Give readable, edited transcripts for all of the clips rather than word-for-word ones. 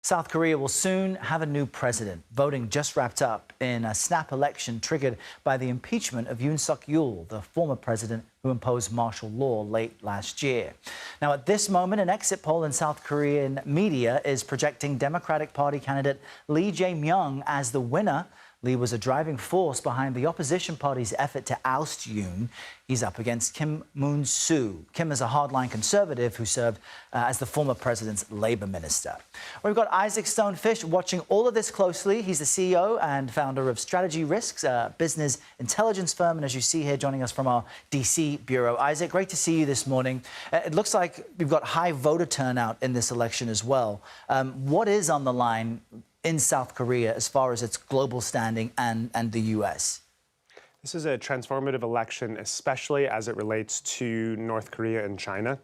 South Korea will soon have a new president. Voting just wrapped up in a snap election triggered by the impeachment of Yoon Suk-yeol, the former president who imposed martial law late last year. Now, at this moment, an exit poll in South Korean media is projecting Democratic Party candidate Lee Jae-myung as the winner. Lee was a driving force behind the opposition party's effort to oust Yoon. He's up against Kim Moon-soo. Kim is a hardline conservative who served as the former president's labor minister. We've got Isaac Stonefish watching all of this closely. He's the CEO and founder of Strategy Risks, a business intelligence firm. And as you see here, joining us from our D.C. bureau. Isaac, great to see you this morning. It looks like we've got high voter turnout in this election as well. What is on the line in South Korea as far as its global standing and the U.S.? This is a transformative election, especially as it relates to North Korea and China.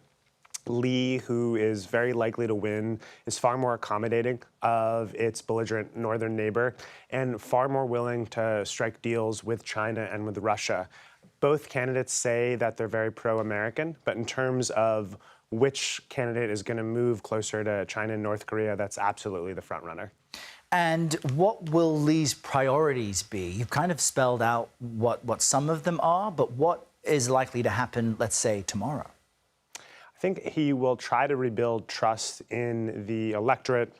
Lee, who is very likely to win, is far more accommodating of its belligerent northern neighbor and far more willing to strike deals with China and with Russia. Both candidates say that they're very pro-American, but in terms of which candidate is going to move closer to China and North Korea, that's absolutely the front runner. And what will Lee's priorities be? You've kind of spelled out what some of them are, but what is likely to happen, let's say, tomorrow? I think he will try to rebuild trust in the electorate.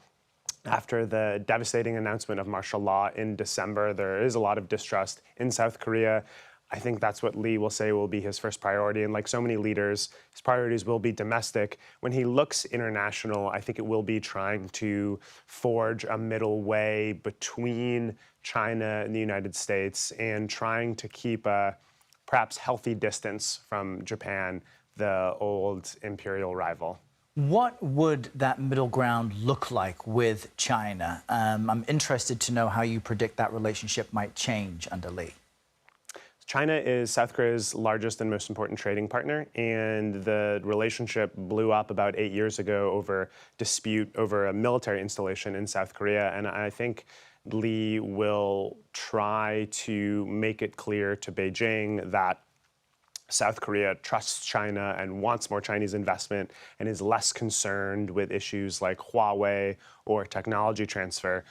After the devastating announcement of martial law in December, there is a lot of distrust in South Korea. I think that's what Lee will say will be his first priority. And like so many leaders, his priorities will be domestic. When he looks international, I think it will be trying to forge a middle way between China and the United States and trying to keep a perhaps healthy distance from Japan, the old imperial rival. What would that middle ground look like with China? I'm interested to know how you predict that relationship might change under Lee. China is South Korea's largest and most important trading partner, and the relationship blew up about 8 years ago over dispute over a military installation in South Korea. And I think Lee will try to make it clear to Beijing that South Korea trusts China and wants more Chinese investment and is less concerned with issues like Huawei or technology transfer.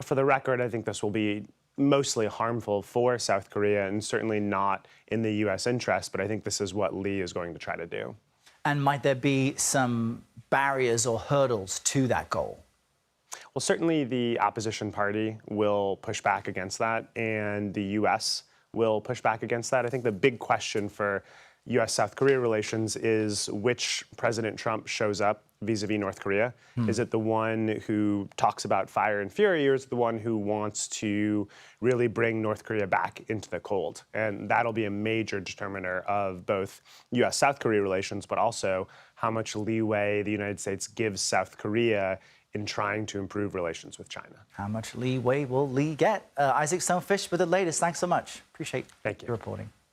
For the record, I think this will be mostly harmful for South Korea and certainly not in the U.S. interest, but I think this is what Lee is going to try to do. And might there be some barriers or hurdles to that goal? Well, certainly the opposition party will push back against that, and the U.S. will push back against that. I think the big question for U.S.-South Korea relations is which President Trump shows up vis-a-vis North Korea. Is it the one who talks about fire and fury, or is it the one who wants to really bring North Korea back into the cold? And that'll be a major determiner of both U.S.-South Korea relations, but also how much leeway the United States gives South Korea in trying to improve relations with China. How much leeway will Lee get? Isaac Stonefish with the latest. Thanks so much. Appreciate Thank you. Your reporting.